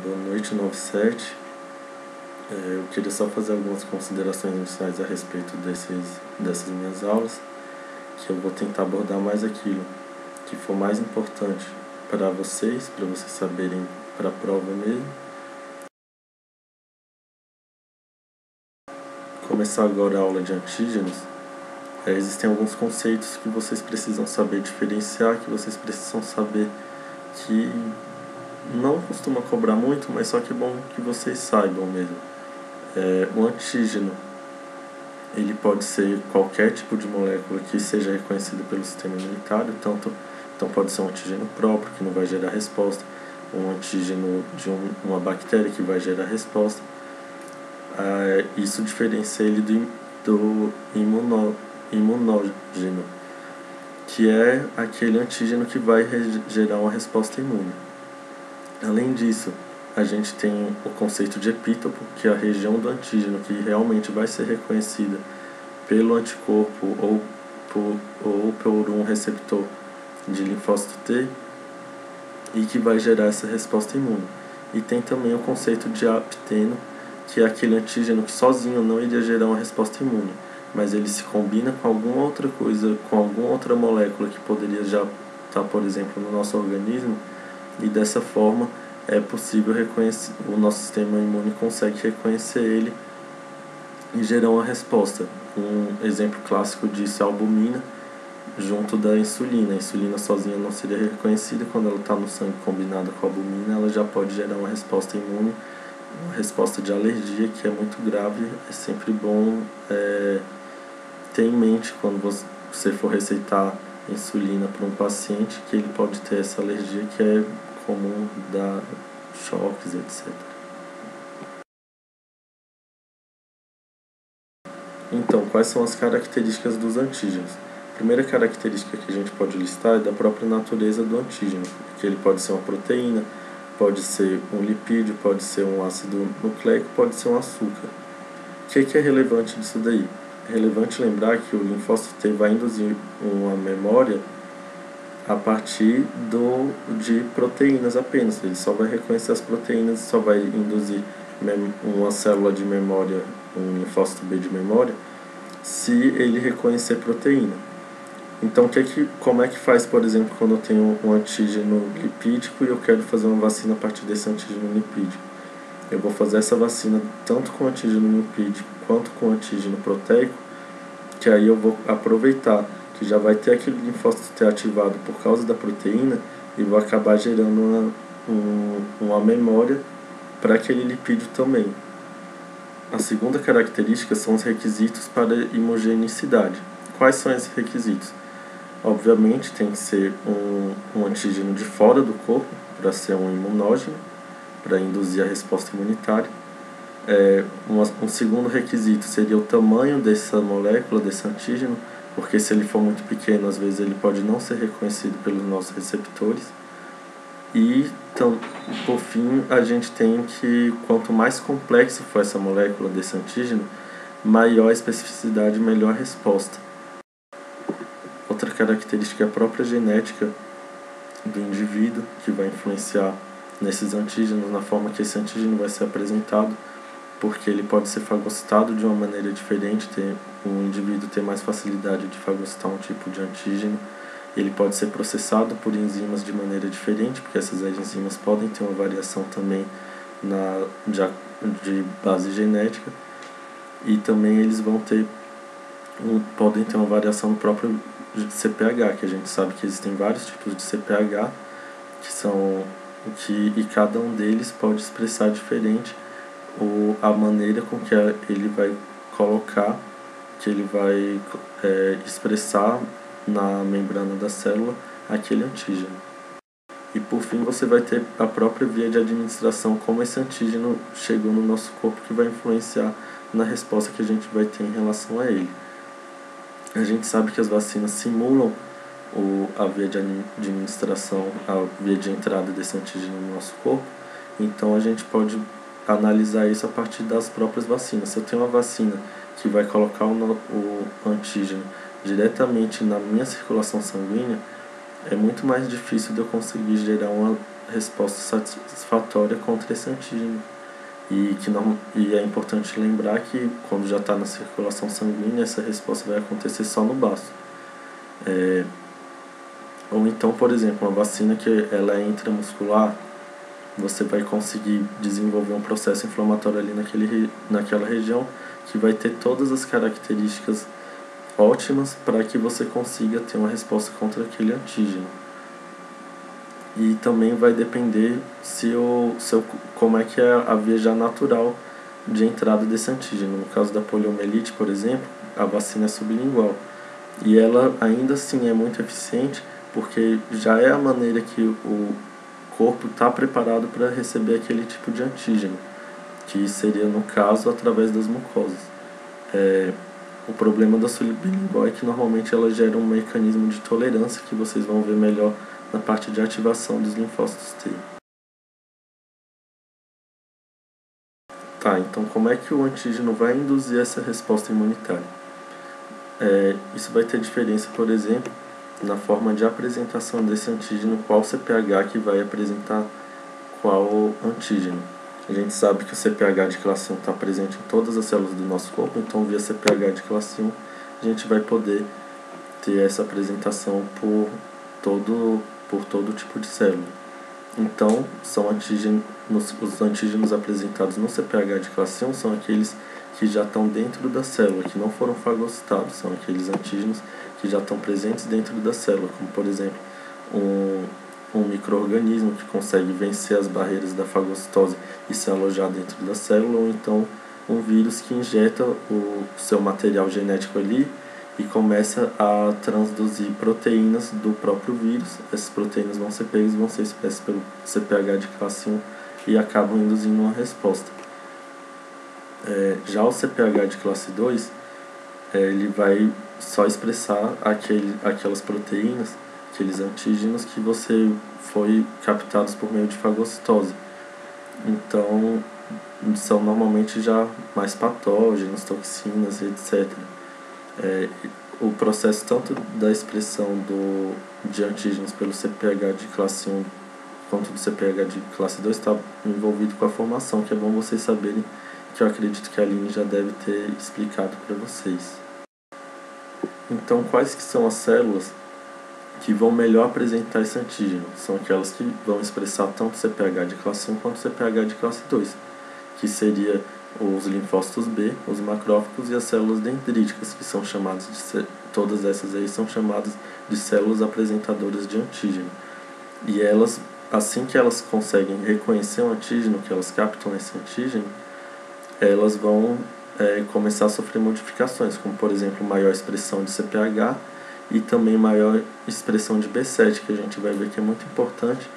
Boa noite, 97. Eu queria só fazer algumas considerações iniciais a respeito dessas minhas aulas, que eu vou tentar abordar mais aquilo que for mais importante para vocês saberem para a prova mesmo. Começar agora a aula de antígenos. Existem alguns conceitos que vocês precisam saber diferenciar, que vocês precisam saber que não costuma cobrar muito, mas só que é bom que vocês saibam mesmo. O antígeno, ele pode ser qualquer tipo de molécula que seja reconhecida pelo sistema imunitário, então pode ser um antígeno próprio, que não vai gerar resposta, um antígeno de uma bactéria que vai gerar resposta. Isso diferencia ele do imunógeno, que é aquele antígeno que vai gerar uma resposta imune. Além disso, a gente tem o conceito de epítopo, que é a região do antígeno que realmente vai ser reconhecida pelo anticorpo ou por um receptor de linfócito T e que vai gerar essa resposta imune. E tem também o conceito de apteno, que é aquele antígeno que sozinho não iria gerar uma resposta imune, mas ele se combina com alguma outra coisa, com alguma outra molécula que poderia já estar, por exemplo, no nosso organismo, e dessa forma é possível reconhecer, o nosso sistema imune consegue reconhecer ele e gerar uma resposta. Um exemplo clássico disso é a albumina junto da insulina. A insulina sozinha não seria reconhecida, quando ela está no sangue combinada com a albumina, ela já pode gerar uma resposta imune, uma resposta de alergia, que é muito grave. É sempre bom ter em mente quando você for receitar insulina para um paciente, que ele pode ter essa alergia, que é comum dar choques, etc. Então, quais são as características dos antígenos? A primeira característica que a gente pode listar é da própria natureza do antígeno, porque ele pode ser uma proteína, pode ser um lipídio, pode ser um ácido nucleico, pode ser um açúcar. O que é relevante disso daí? É relevante lembrar que o linfócito T vai induzir uma memória a partir de proteínas apenas. Ele só vai reconhecer as proteínas, só vai induzir uma célula de memória, um linfócito B de memória, se ele reconhecer proteína. Então, como é que faz, por exemplo, quando eu tenho um antígeno lipídico e eu quero fazer uma vacina a partir desse antígeno lipídico? Eu vou fazer essa vacina tanto com antígeno lipídico quanto com antígeno proteico, que aí eu vou aproveitar que já vai ter aquele linfócito T ativado por causa da proteína e vou acabar gerando uma memória para aquele lipídio também. A segunda característica são os requisitos para homogeneicidade. Quais são esses requisitos? Obviamente tem que ser um antígeno de fora do corpo, para ser um imunógeno, para induzir a resposta imunitária. Um segundo requisito seria o tamanho dessa molécula, desse antígeno, porque se ele for muito pequeno, às vezes ele pode não ser reconhecido pelos nossos receptores. E, por fim, a gente tem que, quanto mais complexo for essa molécula desse antígeno, maior a especificidade, melhor a resposta. Outra característica é a própria genética do indivíduo, que vai influenciar nesses antígenos, na forma que esse antígeno vai ser apresentado, porque ele pode ser fagocitado de uma maneira diferente, um indivíduo ter mais facilidade de fagocitar um tipo de antígeno. Ele pode ser processado por enzimas de maneira diferente, porque essas enzimas podem ter uma variação também de base genética, e também eles podem ter uma variação no próprio CPH, que a gente sabe que existem vários tipos de CPH, e cada um deles pode expressar diferente a maneira com que ele vai colocar, que ele vai expressar na membrana da célula aquele antígeno. E por fim você vai ter a própria via de administração, como esse antígeno chegou no nosso corpo, que vai influenciar na resposta que a gente vai ter em relação a ele. A gente sabe que as vacinas simulam a via de administração, a via de entrada desse antígeno no nosso corpo, então a gente pode analisar isso a partir das próprias vacinas. Se eu tenho uma vacina que vai colocar o antígeno diretamente na minha circulação sanguínea, é muito mais difícil de eu conseguir gerar resposta satisfatória contra esse antígeno. E é importante lembrar que quando já está na circulação sanguínea, essa resposta vai acontecer só no baço. Ou então, por exemplo, uma vacina que ela é intramuscular, você vai conseguir desenvolver um processo inflamatório ali naquela região que vai ter todas as características ótimas para que você consiga ter uma resposta contra aquele antígeno. E também vai depender como é que é a via já natural de entrada desse antígeno. No caso da poliomielite, por exemplo, a vacina é sublingual. E ela ainda assim é muito eficiente porque já é a maneira que o corpo está preparado para receber aquele tipo de antígeno, que seria, no caso, através das mucosas. O problema da sublingual é que normalmente ela gera um mecanismo de tolerância que vocês vão ver melhor na parte de ativação dos linfócitos T. Tá, então como é que o antígeno vai induzir essa resposta imunitária? Isso vai ter diferença, por exemplo, na forma de apresentação desse antígeno, qual CPH que vai apresentar qual antígeno. A gente sabe que o CPH de classe 1 está presente em todas as células do nosso corpo, então via CPH de classe 1 a gente vai poder ter essa apresentação por todo tipo de célula. Então, os antígenos apresentados no CPH de classe 1 são aqueles que já estão dentro da célula, que não foram fagocitados, são aqueles antígenos que já estão presentes dentro da célula, como por exemplo um micro-organismo que consegue vencer as barreiras da fagocitose e se alojar dentro da célula, ou então um vírus que injeta o seu material genético ali e começa a transduzir proteínas do próprio vírus. Essas proteínas vão ser pegas e vão ser expressas pelo CPH de classe 1 e acabam induzindo uma resposta. Já o CPH de classe 2, ele vai só expressar aquelas proteínas, aqueles antígenos que você foi captados por meio de fagocitose. Então, são normalmente já mais patógenos, toxinas, etc. O processo tanto da expressão de antígenos pelo CPH de classe 1 quanto do CPH de classe 2 está envolvido com a formação, que é bom vocês saberem, que eu acredito que a Aline já deve ter explicado para vocês. Então, quais que são as células que vão melhor apresentar esse antígeno? São aquelas que vão expressar tanto CPH de classe 1 quanto CPH de classe 2, que seria os linfócitos B, os macrófagos e as células dendríticas, que são chamadas todas essas aí são chamadas de células apresentadoras de antígeno. E elas, assim que elas conseguem reconhecer um antígeno, que elas captam esse antígeno, elas vão começar a sofrer modificações, como por exemplo maior expressão de CPH e também maior expressão de B7, que a gente vai ver que é muito importante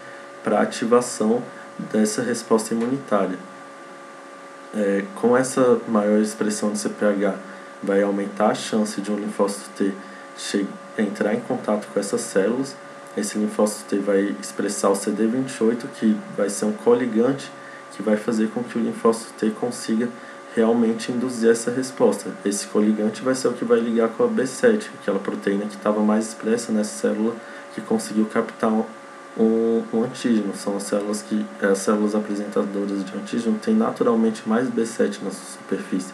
para a ativação dessa resposta imunitária. Com essa maior expressão de CPH, vai aumentar a chance de um linfócito T entrar em contato com essas células. Esse linfócito T vai expressar o CD28, que vai ser um coligante que vai fazer com que o linfócito T consiga realmente induzir essa resposta. Esse coligante vai ser o que vai ligar com a B7, aquela proteína que estava mais expressa nessa célula que conseguiu captar um antígeno. São as células apresentadoras de antígeno têm naturalmente mais B7 na sua superfície.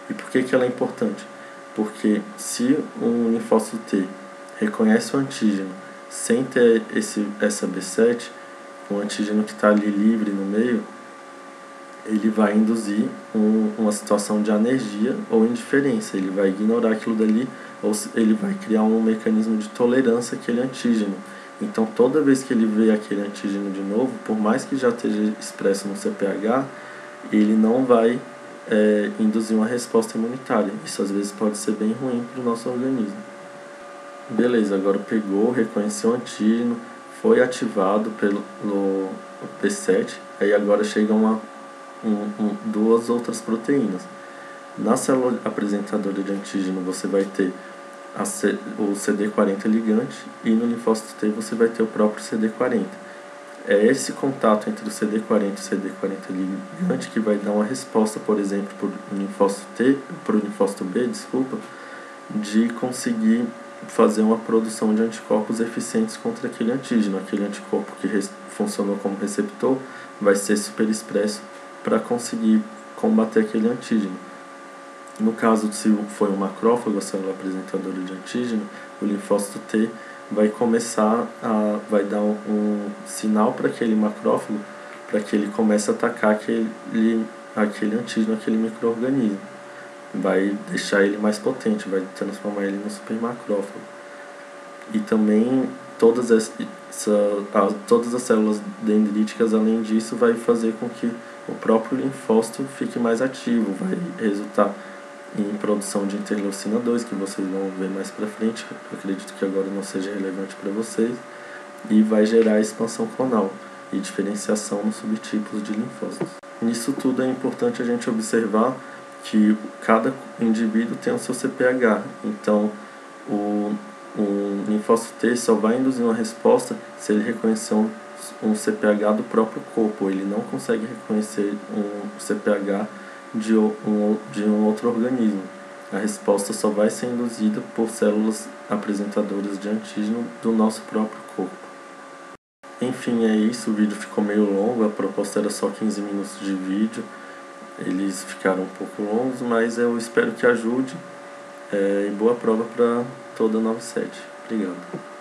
E por que ela é importante? Porque se um linfócito T reconhece o antígeno sem ter essa B7, o antígeno que está ali livre no meio, ele vai induzir uma situação de anergia ou indiferença. Ele vai ignorar aquilo dali, ou ele vai criar um mecanismo de tolerância àquele antígeno. Então, toda vez que ele vê aquele antígeno de novo, por mais que já esteja expresso no CPH, ele não vai induzir uma resposta imunitária. Isso às vezes pode ser bem ruim para o nosso organismo. Beleza, agora pegou, reconheceu o antígeno, foi ativado pelo P7, aí agora chegam duas outras proteínas. Na célula apresentadora de antígeno você vai ter o CD40 ligante e no linfócito T você vai ter o próprio CD40. É esse contato entre o CD40 e o CD40 ligante que vai dar uma resposta, por exemplo, para o linfócito B, de conseguir fazer uma produção de anticorpos eficientes contra aquele antígeno. Aquele anticorpo que funcionou como receptor vai ser superexpresso para conseguir combater aquele antígeno. No caso, se for um macrófago, a célula apresentadora de antígeno, o linfócito T vai vai dar um sinal para aquele macrófago para que ele comece a atacar aquele antígeno, aquele micro-organismo. Vai deixar ele mais potente, vai transformar ele num supermacrófago. E também todas as células dendríticas, além disso, vai fazer com que o próprio linfócito fique mais ativo, vai resultar em produção de interleucina 2, que vocês vão ver mais para frente. Eu acredito que agora não seja relevante para vocês, e vai gerar expansão clonal e diferenciação nos subtipos de linfócitos. Nisso tudo é importante a gente observar que cada indivíduo tem o seu CPH, então o linfócito T só vai induzir uma resposta se ele reconhecer um CPH do próprio corpo. Ele não consegue reconhecer um CPH de um outro organismo. A resposta só vai ser induzida por células apresentadoras de antígeno do nosso próprio corpo. Enfim, é isso. O vídeo ficou meio longo, a proposta era só 15 minutos de vídeo. Eles ficaram um pouco longos, mas eu espero que ajude. E boa prova para toda a 97. Obrigado.